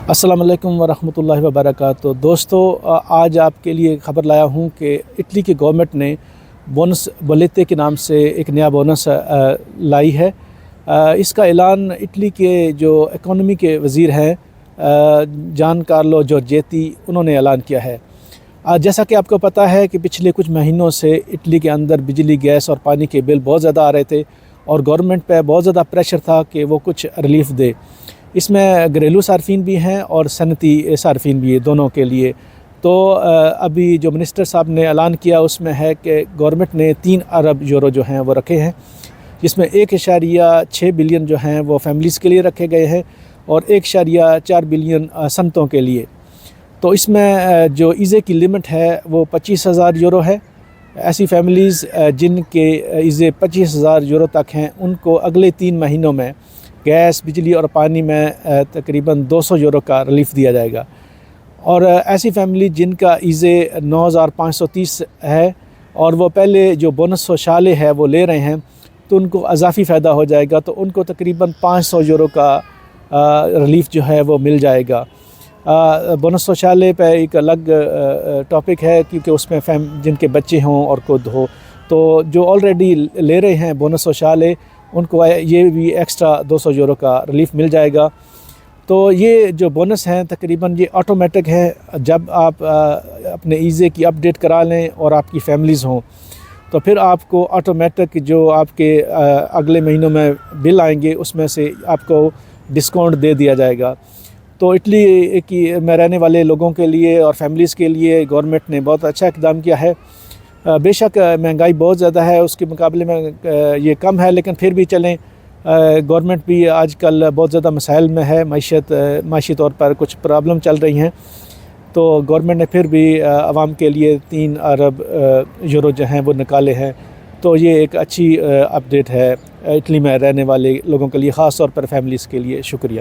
السلام علیکم ورحمۃ اللہ وبرکاتہ۔ دوستو، آج آپ کے لیے خبر لایا ہوں کہ اٹلی کی گورنمنٹ نے بونس بولیتے کے نام سے ایک نیا بونس لائی ہے۔ اس کا اعلان اٹلی کے جو اکانومی کے وزیر ہیں جان کارلو جورجیتی، انہوں نے اعلان کیا ہے۔ جیسا کہ آپ کو پتہ ہے کہ پچھلے کچھ مہینوں سے اٹلی کے اندر بجلی، گیس اور پانی کے بل بہت زیادہ آ رہے تھے اور گورنمنٹ پہ بہت زیادہ پریشر تھا کہ وہ کچھ ریلیف دے۔ اس میں گھریلو صارفین بھی ہیں اور صنعتی صارفین بھی ہیں، دونوں کے لیے۔ تو ابھی جو منسٹر صاحب نے اعلان کیا اس میں ہے کہ گورنمنٹ نے 3 ارب یورو جو ہیں وہ رکھے ہیں، جس میں 1.6 بلین جو ہیں وہ فیملیز کے لیے رکھے گئے ہیں اور 1.4 بلین صنعتوں کے لیے۔ تو اس میں جو ایزے کی لمٹ ہے وہ 25,000 یورو ہے۔ ایسی فیملیز جن کے ایزے 25,000 یورو تک ہیں، ان کو اگلے 3 مہینوں میں گیس، بجلی اور پانی میں تقریباً 200 یورو کا ریلیف دیا جائے گا۔ اور ایسی فیملی جن کا ایزے 9,530 ہے اور وہ پہلے جو بونس سوشالے ہے وہ لے رہے ہیں، تو ان کو اضافی فائدہ ہو جائے گا، تو ان کو تقریباً 500 یورو کا ریلیف جو ہے وہ مل جائے گا۔ بونس سوشالے پہ ایک الگ ٹاپک ہے، کیونکہ اس میں جن کے بچے ہوں اور خود ہو، تو جو آلریڈی لے رہے ہیں بونس سوشالے، ان کو یہ بھی ایکسٹرا 200 یورو کا ریلیف مل جائے گا۔ تو یہ جو بونس ہیں تقریباً یہ آٹومیٹک ہے، جب آپ اپنے ایزے کی اپڈیٹ کرا لیں اور آپ کی فیملیز ہوں تو پھر آپ کو آٹومیٹک جو آپ کے اگلے مہینوں میں بل آئیں گے اس میں سے آپ کو ڈسکاؤنٹ دے دیا جائے گا۔ تو اٹلی میں رہنے والے لوگوں کے لیے اور فیملیز کے لیے گورنمنٹ نے بہت اچھا اقدام کیا ہے۔ بے شک مہنگائی بہت زیادہ ہے، اس کے مقابلے میں یہ کم ہے، لیکن پھر بھی چلیں، گورنمنٹ بھی آج کل بہت زیادہ مسائل میں ہے، معاشی طور پر کچھ پرابلم چل رہی ہیں، تو گورنمنٹ نے پھر بھی عوام کے لیے 3 ارب یورو جو ہیں وہ نکالے ہیں۔ تو یہ ایک اچھی اپڈیٹ ہے اٹلی میں رہنے والے لوگوں کے لیے، خاص طور پر فیملیز کے لیے۔ شکریہ۔